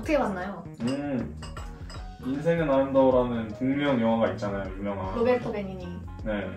어떻게 봤나요? 인생은 아름다워라는 동명 영화가 있잖아요, 유명한. 로베르토 베니니. 네.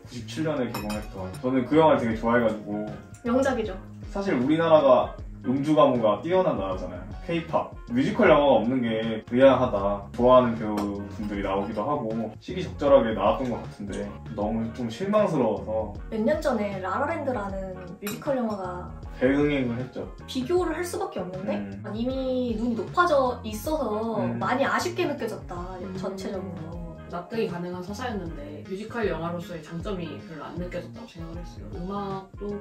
97년에 개봉했던. 저는 그 영화를 되게 좋아해가지고. 명작이죠. 사실 우리나라가 음주 가무가 뛰어난 나라잖아요. K-팝. 뮤지컬 영화가 없는 게 의아하다. 좋아하는 배우분들이 나오기도 하고 시기적절하게 나왔던 것 같은데 너무 좀 실망스러워서 몇 년 전에 라라랜드라는 뮤지컬 영화가 대응행을 했죠. 비교를 할 수밖에 없는데 이미 눈이 높아져 있어서 많이 아쉽게 느껴졌다. 전체적으로. 납득이 가능한 서사였는데 뮤지컬 영화로서의 장점이 별로 안 느껴졌다고 생각을 했어요. 음악도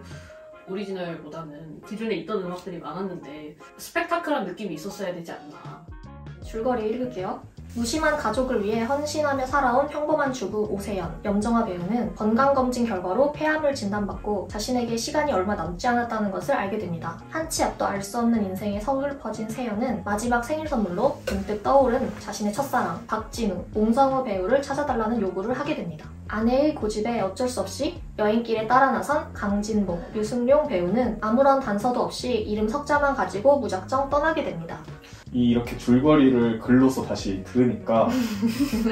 오리지널보다는 기존에 있던 음악들이 많았는데 스펙타클한 느낌이 있었어야 되지 않나. 줄거리 읽을게요. 무심한 가족을 위해 헌신하며 살아온 평범한 주부 오세연, 염정아 배우는 건강검진 결과로 폐암을 진단받고 자신에게 시간이 얼마 남지 않았다는 것을 알게 됩니다. 한치 앞도 알 수 없는 인생에 서글퍼진 세연은 마지막 생일 선물로 문득 떠오른 자신의 첫사랑 박진우, 옹성우 배우를 찾아달라는 요구를 하게 됩니다. 아내의 고집에 어쩔 수 없이 여행길에 따라 나선 강진봉, 류승룡 배우는 아무런 단서도 없이 이름 석자만 가지고 무작정 떠나게 됩니다. 이렇게 줄거리를 글로써 다시 들으니까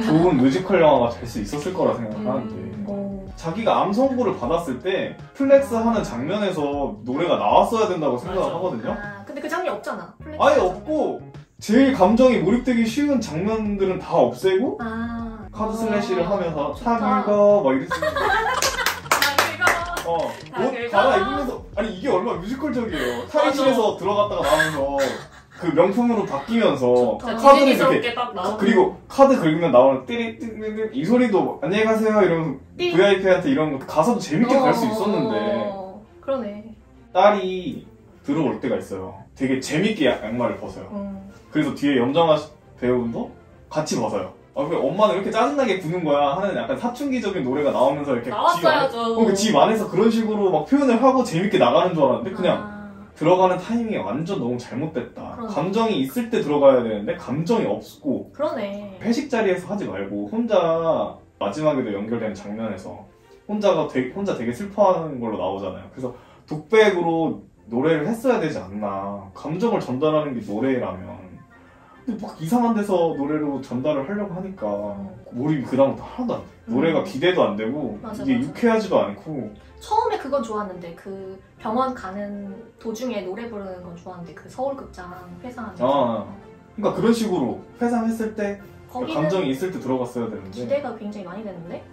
좋은 뮤지컬 영화가 될 수 있었을 거라 생각하는데 자기가 암 선고를 받았을 때 플렉스하는 장면에서 노래가 나왔어야 된다고 생각을 하거든요. 근데 그 장면이 없잖아. 아예 없고 제일 감정이 몰입되기 쉬운 장면들은 다 없애고 카드 슬래시를 하면서 다 긁어 막 이랬지. 옷 갈아입으면서 아니 이게 얼마나 뮤지컬적이에요. 탈의실에서 들어갔다가 나오면서 그 명품으로 바뀌면서 카드를 이렇게 그리고 카드 긁으면 나오는 띠리띠리 이 소리도 안녕히 가세요 이러면서 VIP한테 이런 거 가사도 재밌게 갈 수 있었는데 그러네. 딸이 들어올 때가 있어요. 되게 재밌게 양말을 벗어요. 그래서 뒤에 염정아 배우도 같이 벗어요. 왜 엄마는 이렇게 짜증나게 구는 거야 하는 약간 사춘기적인 노래가 나오면서 이렇게 나왔어야죠. 집 안에서 그런 식으로 막 표현을 하고 재밌게 나가는 줄 알았는데 그냥 들어가는 타이밍이 완전 너무 잘못됐다. 그러네. 감정이 있을 때 들어가야 되는데 감정이 없고 그러네. 회식 자리에서 하지 말고 혼자 마지막에도 연결되는 장면에서 혼자 되게 슬퍼하는 걸로 나오잖아요. 그래서 독백으로 노래를 했어야 되지 않나. 감정을 전달하는 게 노래라면 근데 막 이상한 데서 노래로 전달을 하려고 하니까 몰입이 그다음부터 하나도 안 돼. 노래가 기대도 안 되고 이게 유쾌하지도 않고 처음에 그건 좋았는데 그 병원 가는 도중에 노래 부르는 건 좋았는데 그 서울극장 회상하는 그러니까 그런 식으로 회상했을 때 감정이 있을 때 들어갔어야 되는데 기대가 굉장히 많이 되는데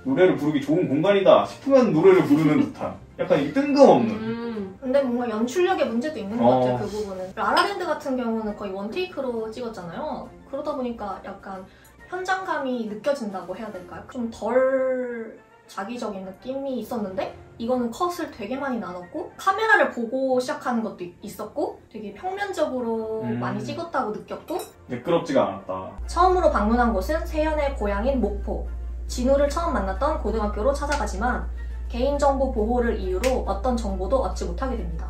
노래를 부르기 좋은 공간이다 싶으면 노래를 부르는 듯한 약간 이 뜬금없는 근데 뭔가 연출력의 문제도 있는 것 같아요. 그 부분은 라라랜드 같은 경우는 거의 원테이크로 찍었잖아요. 그러다 보니까 약간 현장감이 느껴진다고 해야 될까요? 좀 덜 자기적인 느낌이 있었는데 이거는 컷을 되게 많이 나눴고 카메라를 보고 시작하는 것도 있었고 되게 평면적으로 많이 찍었다고 느꼈고 매끄럽지가 않았다. 처음으로 방문한 곳은 세연의 고향인 목포. 진우를 처음 만났던 고등학교로 찾아가지만 개인정보 보호를 이유로 어떤 정보도 얻지 못하게 됩니다.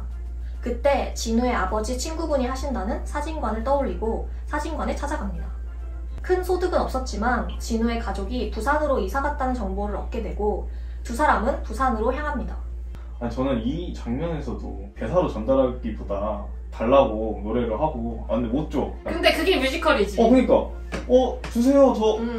그때 진우의 아버지 친구분이 하신다는 사진관을 떠올리고 사진관에 찾아갑니다. 큰 소득은 없었지만 진우의 가족이 부산으로 이사갔다는 정보를 얻게 되고 두 사람은 부산으로 향합니다. 아니, 저는 이 장면에서도 대사로 전달하기보다 달라고 노래를 하고 근데 못 줘. 근데 그게 뮤지컬이지. 그러니까 주세요.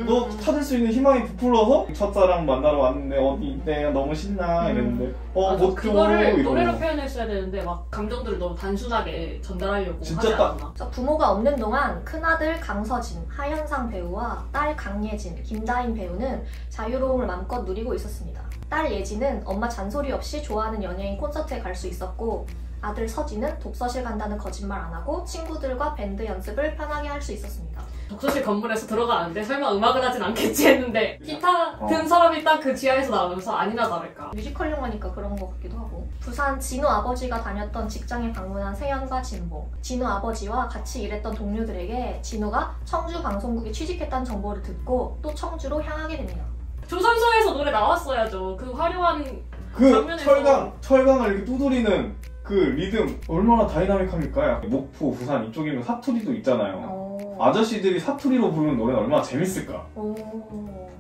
너 찾을 수 있는 희망이 부풀어서 첫사랑 만나러 왔는데 어디 있대 너무 신나 이랬는데 못 줘. 그거를 노래로 표현했어야 되는데 막 감정들을 너무 단순하게 전달하려고 진짜 하지 않았나. 부모가 없는 동안 큰아들 강서진, 하현상 배우와 딸 강예진, 김다인 배우는 자유로움을 마음껏 누리고 있었습니다. 딸 예진은 엄마 잔소리 없이 좋아하는 연예인 콘서트에 갈 수 있었고 아들 서진은 독서실 간다는 거짓말 안 하고 친구들과 밴드 연습을 편하게 할 수 있었습니다. 독서실 건물에서 들어가는데 설마 음악을 하진 않겠지 했는데 기타 든 사람이 딱 그 지하에서 나오면서 아니나 다를까. 뮤지컬 영화니까 그런 것 같기도 하고. 부산 진우 아버지가 다녔던 직장에 방문한 세연과 진봉. 진우 아버지와 같이 일했던 동료들에게 진우가 청주 방송국에 취직했다는 정보를 듣고 또 청주로 향하게 됩니다. 조선소에서 노래 나왔어야죠. 그 화려한 그 장면에서. 철강을 이렇게 두드리는 그 리듬 얼마나 다이나믹합니까? 목포, 부산 이쪽이면 사투리도 있잖아요. 아저씨들이 사투리로 부르는 노래는 얼마나 재밌을까?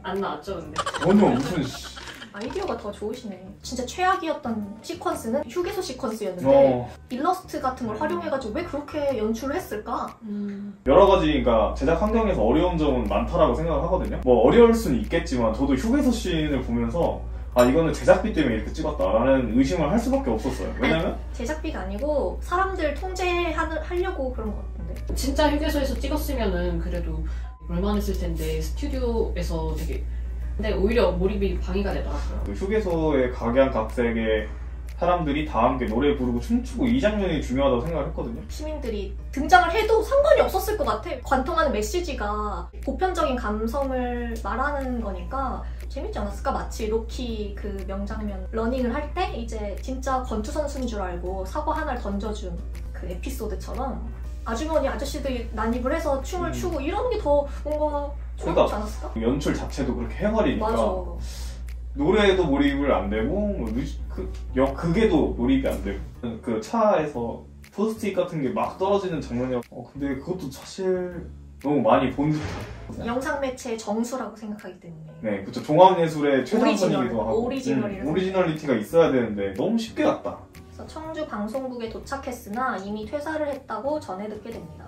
안 나왔죠 근데. 전혀 무슨 아이디어가 더 좋으시네. 진짜 최악이었던 시퀀스는 휴게소 시퀀스였는데 일러스트 같은 걸 활용해가지고 왜 그렇게 연출을 했을까? 여러 가지 그러니까 제작 환경에서 어려운 점은 많다라고 생각을 하거든요. 뭐 어려울 수는 있겠지만 저도 휴게소 씬을 보면서 아 이거는 제작비 때문에 이렇게 찍었다라는 의심을 할 수밖에 없었어요. 왜냐면 제작비가 아니고 사람들 통제하려고 그런 것 같은데. 진짜 휴게소에서 찍었으면은 그래도 볼만했을 텐데 스튜디오에서 되게 근데 오히려 몰입이 방해가 되더라고요. 그 휴게소의 각양각색의 사람들이 다 함께 노래 부르고 춤추고 이 장면이 중요하다고 생각을 했거든요. 시민들이 등장을 해도 상관이 없었을 것 같아. 관통하는 메시지가 보편적인 감성을 말하는 거니까 재밌지 않았을까? 마치 로키 그 명장면 러닝을 할 때 이제 진짜 권투 선수인 줄 알고 사과 하나를 던져준 그 에피소드처럼 아주머니 아저씨들이 난입을 해서 춤을 추고 이런 게 더 뭔가 좋지 않았을까? 연출 자체도 그렇게 해버리니까 맞아. 노래에도 몰입을 안 되고 뭐 극에도 몰입이 안 되고 그 차에서 포스트잇 같은 게 막 떨어지는 장면이었 근데 그것도 사실 너무 많이 본 듯한 영상 매체의 정수라고 생각하기 때문에 네 그쵸 종합예술의 최상선이기도 하고 오리지널리티가 있어야 되는데 너무 쉽게 갔다. 그래서 청주 방송국에 도착했으나 이미 퇴사를 했다고 전해 듣게 됩니다.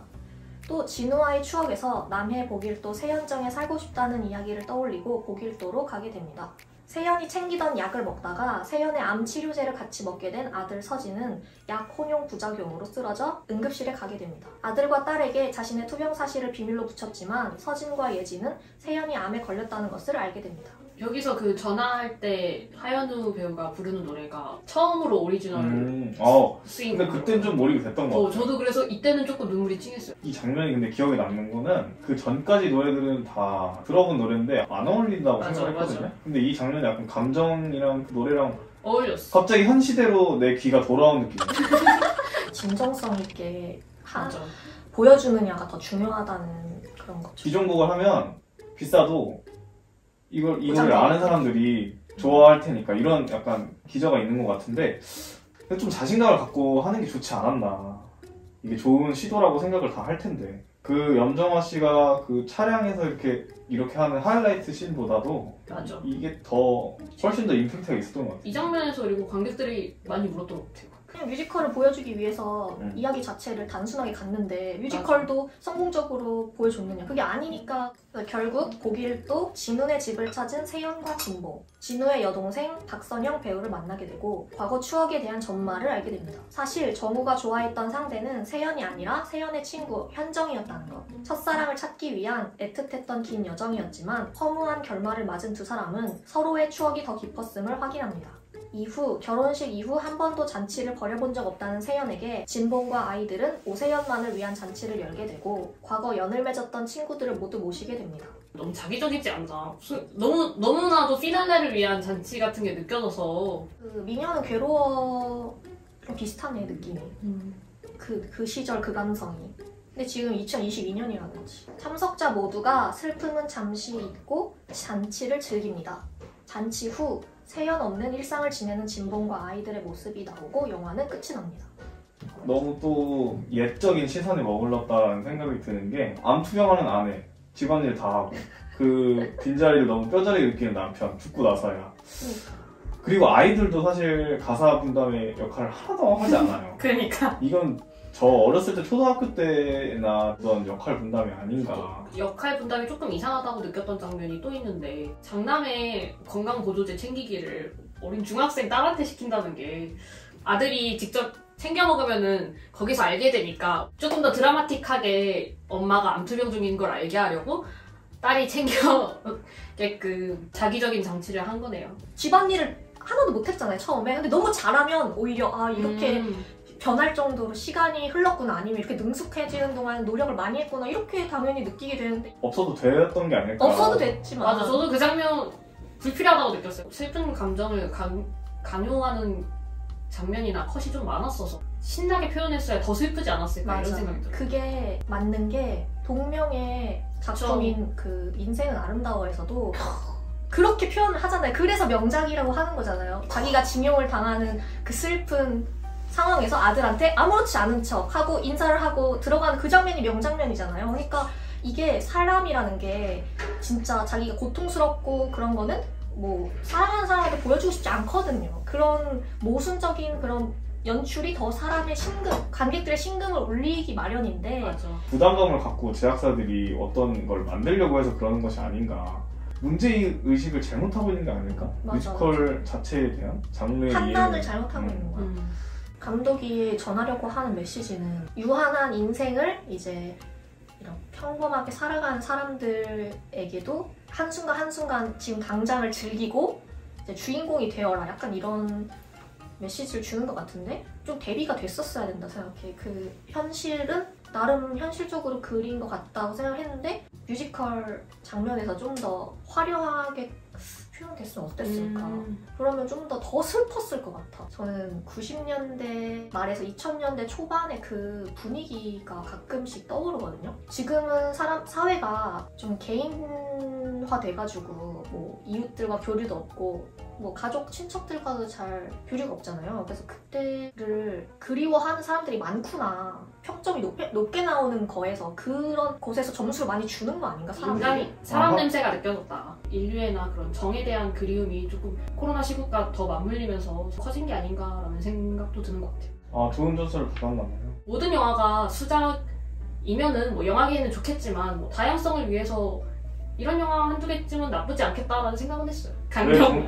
또 진우와의 추억에서 남해 복일도 세연정에 살고 싶다는 이야기를 떠올리고 복일도로 가게 됩니다. 세연이 챙기던 약을 먹다가 세연의 암 치료제를 같이 먹게 된 아들 서진은 약 혼용 부작용으로 쓰러져 응급실에 가게 됩니다. 아들과 딸에게 자신의 투병 사실을 비밀로 붙였지만 서진과 예진은 세연이 암에 걸렸다는 것을 알게 됩니다. 여기서 그 전화할 때 하현우 배우가 부르는 노래가 처음으로 오리지널 쓰인 근데 그땐 좀 몰입이 됐던 것 같아요. 저도 그래서 이때는 조금 눈물이 찡했어요. 이 장면이 근데 기억에 남는 거는 그 전까지 노래들은 다 들어본 노래인데 안 어울린다고 생각했거든요. 맞아. 근데 이 장면이 약간 감정이랑 그 노래랑 어울렸어. 갑자기 현 시대로 내 귀가 돌아온 느낌이에요. 진정성 있게 보여주느냐가 더 중요하다는 그런 거죠. 기존곡을 하면 비싸도 이걸 아는 사람들이 좋아할 테니까 이런 약간 기저가 있는 것 같은데 좀 자신감을 갖고 하는 게 좋지 않았나. 이게 좋은 시도라고 생각을 다 할 텐데 그 염정아 씨가 그 차량에서 이렇게 하는 하이라이트 씬보다도 맞아. 이게 훨씬 더 임팩트가 있었던 것 같아요. 이 장면에서 그리고 관객들이 많이 울었던 것 같아요. 그냥 뮤지컬을 보여주기 위해서 이야기 자체를 단순하게 갔는데 뮤지컬도 성공적으로 보여줬느냐 그게 아니니까 결국 복일도 진우의 집을 찾은 세연과 진봉 진우의 여동생 박선영 배우를 만나게 되고 과거 추억에 대한 전말을 알게 됩니다. 사실 정우가 좋아했던 상대는 세연이 아니라 세연의 친구 현정이었다는 것. 첫사랑을 찾기 위한 애틋했던 긴 여정이었지만 허무한 결말을 맞은 두 사람은 서로의 추억이 더 깊었음을 확인합니다. 이후 결혼식 이후 한 번도 잔치를 벌여본 적 없다는 세연에게 진봉과 아이들은 오세연만을 위한 잔치를 열게 되고 과거 연을 맺었던 친구들을 모두 모시게 됩니다. 너무 자기적이지 않나? 너무나도 피날레를 위한 잔치 같은 게 느껴져서 그 미녀는 괴로워랑 비슷하네 느낌이. 그 시절 그 감성이. 근데 지금 2022년이라는 거지. 참석자 모두가 슬픔은 잠시 잊고 잔치를 즐깁니다. 잔치 후 세연 없는 일상을 지내는 진봉과 아이들의 모습이 나오고 영화는 끝이 납니다. 너무 또 옛적인 시선에 머물렀다는 생각이 드는 게 암 투병하는 아내, 집안일 다 하고 그 빈자리를 너무 뼈저리게 느끼는 남편, 죽고 나서야. 그리고 아이들도 사실 가사 분담의 역할을 하나도 하지 않아요. 그러니까 이건 저 어렸을 때 초등학교 때나 그런 역할 분담이 아닌가. 역할 분담이 조금 이상하다고 느꼈던 장면이 또 있는데 장남의 건강보조제 챙기기를 어린 중학생 딸한테 시킨다는 게 아들이 직접 챙겨 먹으면은 거기서 알게 되니까 조금 더 드라마틱하게 엄마가 암투병 중인 걸 알게 하려고 딸이 챙겨게끔 자기적인 장치를 한 거네요. 집안일을 하나도 못했잖아요 처음에. 근데 너무 잘하면 오히려 이렇게 변할 정도로 시간이 흘렀구나 아니면 이렇게 능숙해지는 동안 노력을 많이 했구나 이렇게 당연히 느끼게 되는데 없어도 됐던 게 아닐까. 없어도 됐지만 맞아 저도 그 장면 불필요하다고 느꼈어요. 슬픈 감정을 강요하는 장면이나 컷이 좀 많았어서 신나게 표현했어야 더 슬프지 않았을까 이런 생각이 들어요. 그게 맞는 게 동명의 작품인 그 인생은 아름다워에서도 그렇게 표현을 하잖아요. 그래서 명작이라고 하는 거잖아요. 자기가 징용을 당하는 그 슬픈 상황에서 아들한테 아무렇지 않은 척 하고 인사를 하고 들어가는 그 장면이 명장면이잖아요. 그러니까 이게 사람이라는 게 진짜 자기가 고통스럽고 그런 거는 뭐 사랑하는 사람한테 보여주고 싶지 않거든요. 그런 모순적인 그런 연출이 더 사람의 관객들의 심금을 올리기 마련인데 맞아. 부담감을 갖고 제작사들이 어떤 걸 만들려고 해서 그러는 것이 아닌가. 문제의식을 잘못하고 있는 게 아닐까? 맞아, 뮤지컬 자체에 대한 장르의 판단을 이해를. 잘못하고 있는 거야. 감독이 전하려고 하는 메시지는 유한한 인생을 이제 이런 평범하게 살아가는 사람들에게도 한순간 한순간 지금 당장을 즐기고 이제 주인공이 되어라, 약간 이런 메시지를 주는 것 같은데 좀 대비가 됐었어야 된다 생각해. 그 현실은 나름 현실적으로 그린 것 같다고 생각했는데 뮤지컬 장면에서 좀 더 화려하게 표현됐으면 어땠을까. 그러면 좀 더 슬펐을 것 같아. 저는 90년대 말에서 2000년대 초반의 그 분위기가 가끔씩 떠오르거든요. 지금은 사회가 좀 개인화 돼가지고 뭐 이웃들과 교류도 없고 뭐 가족, 친척들과도 잘 교류가 없잖아요. 그래서 그때를 그리워하는 사람들이 많구나. 평점이 높게 나오는 거에서 그런 곳에서 점수를 많이 주는 거 아닌가, 사람들이? 사람 냄새가 느껴졌다. 인류애나 그런 정에 대한 그리움이 조금 코로나 시국과 더 맞물리면서 커진 게 아닌가라는 생각도 드는 것 같아요. 아, 좋은 점수를 받았나 봐요. 모든 영화가 수작이면은 뭐 영화계에는 좋겠지만 뭐 다양성을 위해서 이런 영화 한두 개쯤은 나쁘지 않겠다라는 생각은 했어요.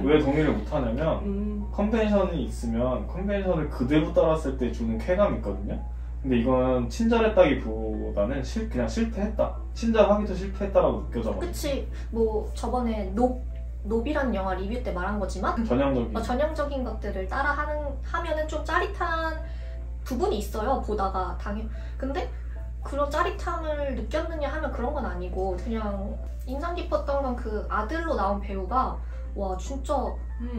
왜 동의를 못하냐면 컨벤션이 있으면 컨벤션을 그대로 따랐을 때 주는 쾌감이 있거든요. 근데 이건 친절했다기보다는 그냥 실패했다. 친절하기도 실패했다라고 느껴져가지고. 그치. 뭐 저번에 노비란 영화 리뷰 때 말한 거지만 전형적인 것들을 하면은 좀 짜릿한 부분이 있어요. 보다가 근데 그런 짜릿함을 느꼈느냐 하면 그런 건 아니고 그냥 인상 깊었던 건 그 아들로 나온 배우가 와 진짜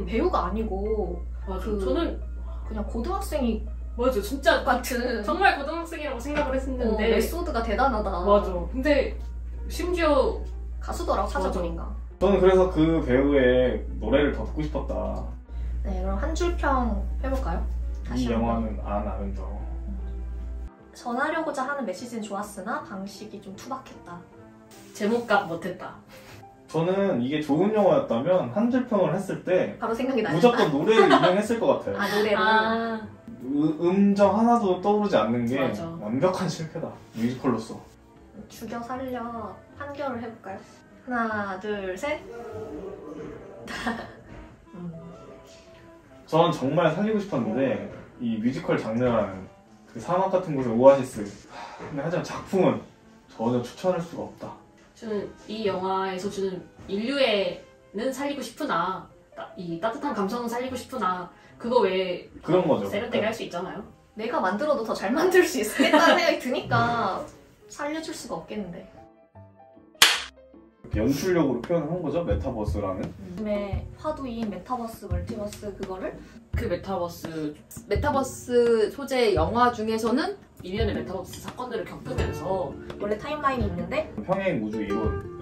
배우가 아니고 맞아. 저는 그냥 고등학생이 맞아 진짜 같은 정말 고등학생이라고 생각을 했는데 메소드가 대단하다. 맞아. 근데 심지어 가수더라고 찾아보니까. 저는 그래서 그 배우의 노래를 더 듣고 싶었다. 네, 그럼 한 줄 평 해볼까요? 이 영화는 안 아름다워. 전하려고자 하는 메시지는 좋았으나 방식이 좀 투박했다. 제목값 못했다. 저는 이게 좋은 영화였다면 한 줄 평을 했을 때 바로 생각이 나요. 무조건 노래를 인용했을 것 같아요. 아, 노래로? 음정 하나도 떠오르지 않는 게 맞아. 완벽한 실패다. 뮤지컬로서. 죽여 살려 판결을 해볼까요? 하나, 둘, 셋. 저는 정말 살리고 싶었는데 이 뮤지컬 장르라는 그 사막 같은 곳의 오아시스. 근데 하지만 작품은 전혀 추천할 수가 없다. 저는 이 영화에서 주는 인류애는 살리고 싶으나 이 따뜻한 감성은 살리고 싶으나 그거 외에 그런 거죠. 세련되게 할 수 있잖아요. 내가 만들어도 더 잘 만들 수 있겠다는 생각이 드니까 살려줄 수가 없겠는데. 연출력으로 표현을 한 거죠. 메타버스라는. 요즘에 화두인 메타버스, 멀티버스 그거를 그 메타버스 소재 영화 중에서는 일련의 메타버스 사건들을 겪으면서 원래 타임라인이 있는데 평행 우주 이론